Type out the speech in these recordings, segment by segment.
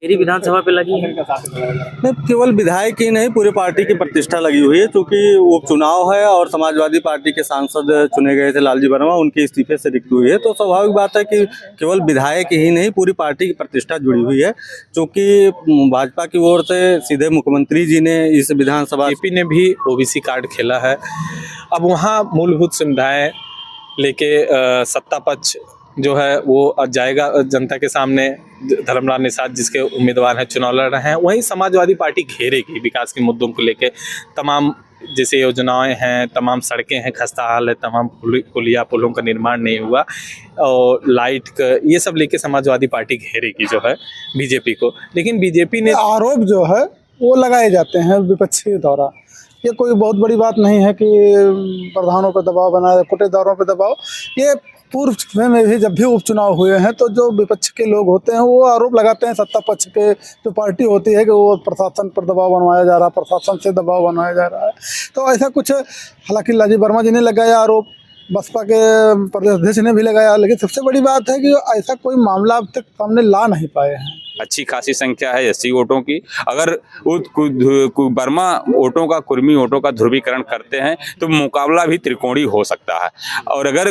मेरी विधानसभा पे लगी है। नहीं, केवल विधायक ही नहीं, पूरी पार्टी की प्रतिष्ठा लगी हुई है, क्योंकि उपचुनाव है और समाजवादी पार्टी के सांसद चुने गए थे लालजी वर्मा, उनके इस्तीफे से रिक्त हुई है। तो स्वाभाविक बात है कि केवल विधायक ही नहीं, पूरी पार्टी की प्रतिष्ठा जुड़ी हुई है, क्योंकि भाजपा की ओर से सीधे मुख्यमंत्री जी ने इस विधानसभा बीजेपी ने भी ओबीसी कार्ड खेला है। अब वहाँ मूलभूत सुविधाएं लेके सत्ता पक्ष जो है वो जाएगा जनता के सामने। धर्मराज निषाद जिसके उम्मीदवार हैं, चुनाव लड़ रहे हैं, वहीं समाजवादी पार्टी घेरेगी विकास के मुद्दों को लेके। तमाम जैसे योजनाएं हैं, तमाम सड़कें हैं खस्ता हाल है, तमाम पुलिया पुलों का निर्माण नहीं हुआ और लाइट का, ये सब लेके समाजवादी पार्टी घेरेगी जो है बीजेपी को। लेकिन बीजेपी ने आरोप जो है वो लगाए जाते हैं विपक्षी द्वारा। ये कोई बहुत बड़ी बात नहीं है कि प्रधानों पर दबाव बनाया, कोटेदारों पर दबाव। ये पूर्व में भी जब भी उपचुनाव हुए हैं तो जो विपक्ष के लोग होते हैं वो आरोप लगाते हैं सत्ता पक्ष के जो पार्टी होती है कि वो प्रशासन पर दबाव बनवाया जा रहा है, प्रशासन से दबाव बनाया जा रहा है। तो ऐसा कुछ, हालांकि लालजी वर्मा जी ने लगाया आरोप, बसपा के प्रदेश अध्यक्ष ने भी लगाया, लेकिन सबसे बड़ी बात है कि ऐसा कोई मामला अब तक सामने ला नहीं पाए हैं। अच्छी खासी संख्या है एससी वोटों की। अगर वर्मा वोटों का, कुर्मी वोटों का ध्रुवीकरण करते हैं तो मुकाबला भी त्रिकोणी हो सकता है। और अगर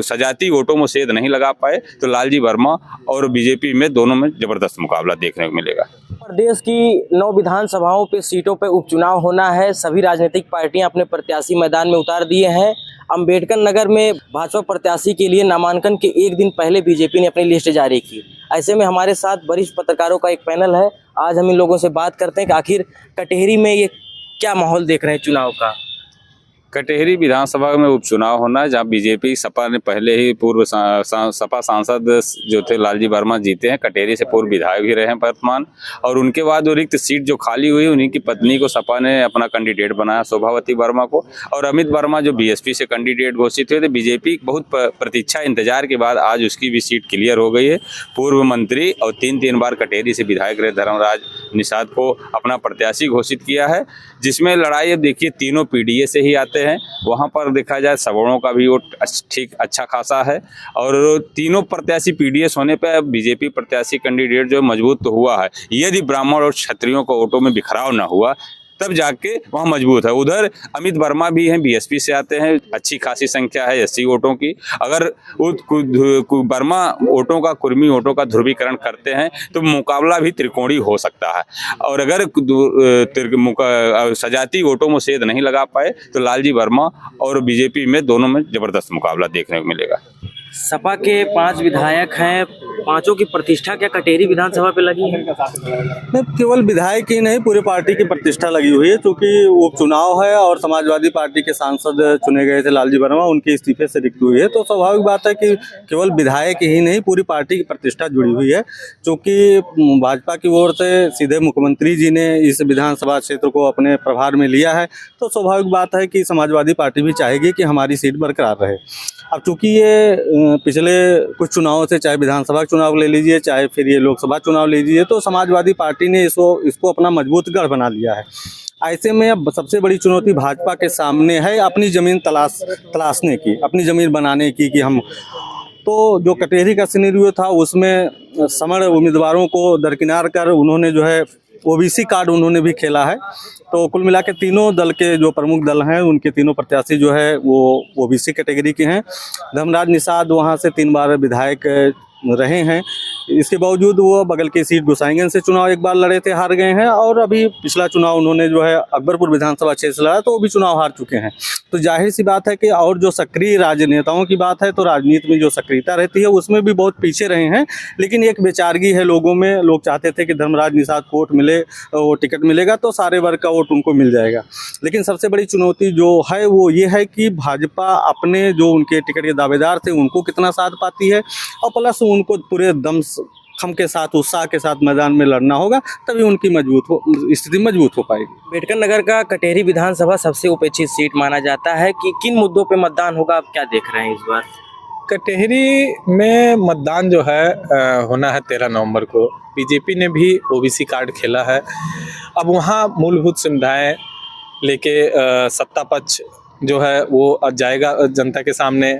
सजाती वोटों में सेध नहीं लगा पाए तो लालजी वर्मा और बीजेपी में दोनों में जबरदस्त मुकाबला देखने को मिलेगा। प्रदेश की 9 विधानसभाओं पे सीटों पे उपचुनाव होना है। सभी राजनीतिक पार्टियां अपने प्रत्याशी मैदान में उतार दिए हैं। अंबेडकर नगर में भाजपा प्रत्याशी के लिए नामांकन के एक दिन पहले बीजेपी ने अपनी लिस्ट जारी की। ऐसे में हमारे साथ वरिष्ठ पत्रकारों का एक पैनल है। आज हम इन लोगों से बात करते हैं कि आखिर कटेहरी में ये क्या माहौल देख रहे हैं चुनाव का। कटेहरी विधानसभा में उपचुनाव होना है, जहां बीजेपी सपा ने पहले ही पूर्व सपा सांसद जो थे लालजी वर्मा जीते हैं, कटेहरी से पूर्व विधायक भी रहे हैं वर्तमान। और उनके बाद वो रिक्त सीट जो खाली हुई, उन्हीं की पत्नी को सपा ने अपना कैंडिडेट बनाया, शोभावती वर्मा को। और अमित वर्मा जो बीएसपी से कैंडिडेट घोषित हुए थे, बीजेपी बहुत प्रतीक्षा इंतजार के बाद आज उसकी भी सीट क्लियर हो गई है। पूर्व मंत्री और 3 बार कटेहरी से विधायक रहे धर्मराज निषाद को अपना प्रत्याशी घोषित किया है, जिसमें लड़ाई अब देखिए तीनों पीडीए से ही आते हैं। वहां पर देखा जाए सवर्णों का भी वोट ठीक अच्छा खासा है। और तीनों प्रत्याशी पीडीएस होने पर बीजेपी प्रत्याशी कैंडिडेट जो मजबूत तो हुआ है। यदि ब्राह्मण और क्षत्रियों को वोटों में बिखराव न हुआ तब जाके वहाँ मजबूत है। उधर अमित वर्मा भी हैं, बीएसपी से आते हैं, अच्छी खासी संख्या है एससी वोटों की। अगर वर्मा वोटों का, कुर्मी वोटों का ध्रुवीकरण करते हैं तो मुकाबला भी त्रिकोणी हो सकता है। और अगर सजाती वोटों में सेध नहीं लगा पाए तो लालजी वर्मा और बीजेपी में दोनों में जबरदस्त मुकाबला देखने को मिलेगा। सपा के 5 विधायक हैं, पांचों की प्रतिष्ठा क्या कटेहरी विधानसभा पे लगी है? नहीं, केवल विधायक ही नहीं, पूरी पार्टी की प्रतिष्ठा लगी हुई है, क्योंकि उपचुनाव है और समाजवादी पार्टी के सांसद चुने गए थे लालजी वर्मा, उनके इस्तीफे से रिक्त हुई है। तो स्वाभाविक बात है कि केवल विधायक ही नहीं, पूरी पार्टी की प्रतिष्ठा जुड़ी हुई है, क्योंकि भाजपा की ओर से सीधे मुख्यमंत्री जी ने इस विधानसभा क्षेत्र को अपने प्रभार में लिया है। तो स्वाभाविक बात है कि समाजवादी पार्टी भी चाहेगी कि हमारी सीट बरकरार रहे। अब चूंकि ये पिछले कुछ चुनावों से, चाहे विधानसभा चुनाव ले लीजिए, चाहे फिर ये लोकसभा चुनाव ले लीजिए, तो समाजवादी पार्टी ने इसको अपना मजबूत गढ़ बना लिया है। ऐसे में अब सबसे बड़ी चुनौती भाजपा के सामने है अपनी ज़मीन तलाशने की, अपनी ज़मीन बनाने की। कि हम तो जो कटेहरी का सिनेरियो था उसमें समर उम्मीदवारों को दरकिनार कर उन्होंने जो है ओबीसी कार्ड उन्होंने भी खेला है। तो कुल मिला के तीनों दल के जो प्रमुख दल हैं उनके तीनों प्रत्याशी जो है वो ओबीसी कैटेगरी के हैं। धर्मराज निषाद वहाँ से 3 बार विधायक रहे हैं। इसके बावजूद वो बगल की सीट गोसाईगंज से चुनाव एक बार लड़े थे, हार गए हैं। और अभी पिछला चुनाव उन्होंने जो है अकबरपुर विधानसभा क्षेत्र से लड़ा, तो वो भी चुनाव हार चुके हैं। तो जाहिर सी बात है कि और जो सक्रिय राजनेताओं की बात है तो राजनीति में जो सक्रियता रहती है उसमें भी बहुत पीछे रहे हैं। लेकिन एक बेचारगी है लोगों में, लोग चाहते थे कि धर्मराज निषाद को वोट मिले, वो टिकट मिलेगा तो सारे वर्ग का वोट उनको मिल जाएगा। लेकिन सबसे बड़ी चुनौती जो है वो ये है कि भाजपा अपने जो उनके टिकट के दावेदार थे उनको कितना साथ पाती है, और प्लस उनको पूरे दम खम के साथ, उत्साह के साथ मैदान में लड़ना होगा, तभी उनकी स्थिति मजबूत हो पाएगी। अंबेडकर नगर का कटेहरी विधानसभा सबसे उपेक्षित सीट माना जाता है कि किन मुद्दों पे मतदान होगा, आप क्या देख रहे हैं इस बार? कटेहरी में मतदान जो है होना है 13 नवंबर को। बीजेपी ने भी ओबीसी कार्ड खेला है। अब वहाँ मूलभूत सुविधाएं लेके सत्ता पक्ष जो है वो जाएगा जनता के सामने।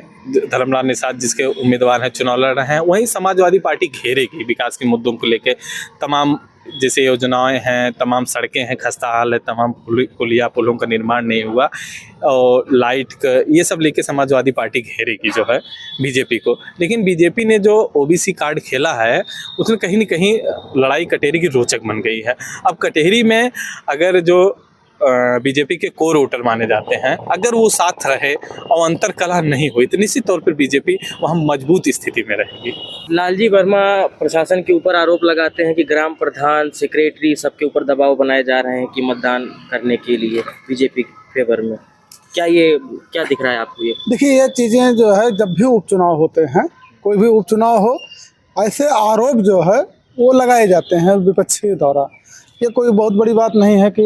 धर्मलाल निषाद जिसके उम्मीदवार हैं, चुनाव लड़ रहे हैं। वहीं समाजवादी पार्टी घेरेगी विकास के मुद्दों को लेके। तमाम जैसे योजनाएं हैं, तमाम सड़कें हैं, खस्ता हाल है, तमाम पुलिया पुलों का निर्माण नहीं हुआ और लाइट का, ये सब लेके समाजवादी पार्टी घेरेगी जो है बीजेपी को। लेकिन बीजेपी ने जो ओबीसी कार्ड खेला है उसमें कहीं न कहीं लड़ाई कटेरी की रोचक बन गई है। अब कटेरी में अगर जो बीजेपी के कोर वोटर माने जाते हैं, अगर वो साथ रहे और अंतर कलह नहीं हुई तो निश्चित तौर पर बीजेपी वहाँ मजबूत स्थिति में रहेगी। लालजी वर्मा प्रशासन के ऊपर आरोप लगाते हैं कि ग्राम प्रधान, सेक्रेटरी सबके ऊपर दबाव बनाए जा रहे हैं कि मतदान करने के लिए बीजेपी फेवर में। क्या दिख रहा है आपको ये? देखिए, ये चीज़ें जो है जब भी उपचुनाव होते हैं, कोई भी उपचुनाव हो, ऐसे आरोप जो है वो लगाए जाते हैं विपक्षी द्वारा। ये कोई बहुत बड़ी बात नहीं है कि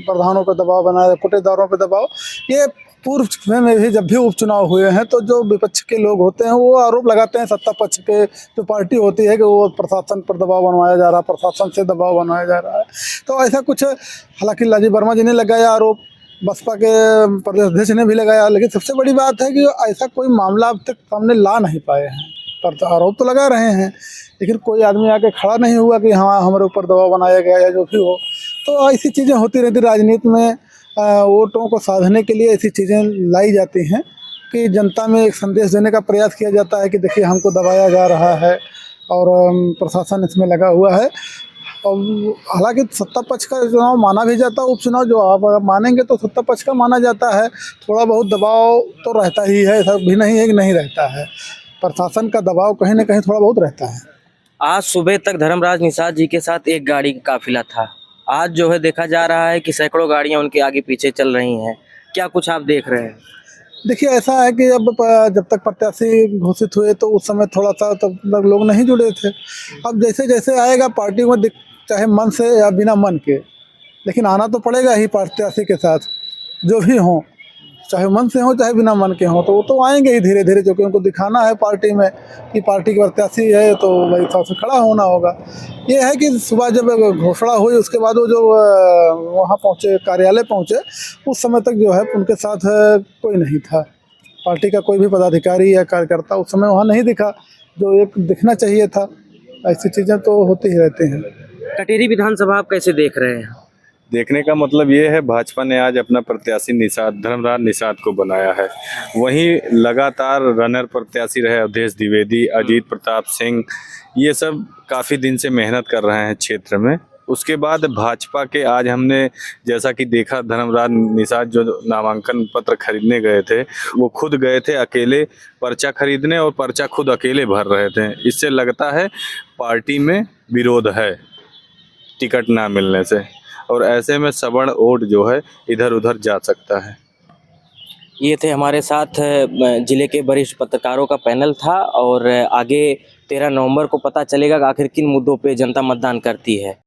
प्रधानों पर दबाव बनाया, कुटेदारों पर दबाव। ये पूर्व में भी जब भी उपचुनाव हुए हैं तो जो विपक्ष के लोग होते हैं वो आरोप लगाते हैं सत्ता पक्ष के जो पार्टी होती है कि वो प्रशासन पर दबाव बनवाया जा रहा है, प्रशासन से दबाव बनवाया जा रहा है। तो ऐसा कुछ, हालांकि लालजी वर्मा जी ने लगाया आरोप, बसपा के प्रदेश अध्यक्ष ने भी लगाया, लेकिन सबसे बड़ी बात है कि ऐसा कोई मामला अब तक सामने ला नहीं पाए हैं। पर आरोप तो लगा रहे हैं, लेकिन कोई आदमी आके खड़ा नहीं हुआ कि हाँ हमारे ऊपर दबाव बनाया गया या जो भी हो। तो ऐसी चीज़ें होती रहती राजनीति में। वोटों को साधने के लिए ऐसी चीज़ें लाई जाती हैं कि जनता में एक संदेश देने का प्रयास किया जाता है कि देखिए हमको दबाया जा रहा है और प्रशासन इसमें लगा हुआ है। और हालांकि सत्ता पक्ष का चुनाव माना भी जाता है, उपचुनाव जो आप मानेंगे तो सत्ता पक्ष का माना जाता है। थोड़ा बहुत दबाव तो रहता ही है, ऐसा भी नहीं है कि नहीं रहता है। प्रशासन का दबाव कहीं ना कहीं थोड़ा बहुत रहता है। आज सुबह तक धर्मराज निषाद जी के साथ एक गाड़ी का काफिला था। आज जो है देखा जा रहा है कि सैकड़ों गाड़ियां उनके आगे पीछे चल रही हैं। क्या कुछ आप देख रहे हैं? देखिए, ऐसा है कि जब तक प्रत्याशी घोषित हुए तो उस समय थोड़ा सा तब तक लोग नहीं जुड़े थे। अब जैसे जैसे आएगा पार्टी में, चाहे मन से या बिना मन के, लेकिन आना तो पड़ेगा ही प्रत्याशी के साथ, जो भी हों, चाहे मन से हो चाहे बिना मन के हों, तो वो तो आएंगे ही धीरे धीरे, क्योंकि उनको दिखाना है पार्टी में कि पार्टी की प्रत्याशी है, तो वही हिसाब से खड़ा होना होगा। ये है कि सुबह जब घोषणा हुई उसके बाद वो जो वहाँ पहुँचे, कार्यालय पहुँचे, उस समय तक जो है उनके साथ कोई नहीं था। पार्टी का कोई भी पदाधिकारी या कार्यकर्ता उस समय वहाँ नहीं दिखा, जो एक दिखना चाहिए था। ऐसी चीज़ें तो होती ही रहती हैं। कटेरी विधानसभा आप कैसे देख रहे हैं? देखने का मतलब ये है, भाजपा ने आज अपना प्रत्याशी धर्मराज निषाद को बनाया है। वहीं लगातार रनर प्रत्याशी रहे अवधेश द्विवेदी, अजीत प्रताप सिंह, ये सब काफ़ी दिन से मेहनत कर रहे हैं क्षेत्र में। उसके बाद भाजपा के आज हमने जैसा कि देखा, धर्मराज निषाद जो नामांकन पत्र खरीदने गए थे वो खुद गए थे अकेले पर्चा खरीदने, और पर्चा खुद अकेले भर रहे थे। इससे लगता है पार्टी में विरोध है टिकट ना मिलने से, और ऐसे में सवर्ण वोट जो है इधर उधर जा सकता है। ये थे हमारे साथ जिले के वरिष्ठ पत्रकारों का पैनल था, और आगे 13 नवंबर को पता चलेगा कि आखिर किन मुद्दों पे जनता मतदान करती है।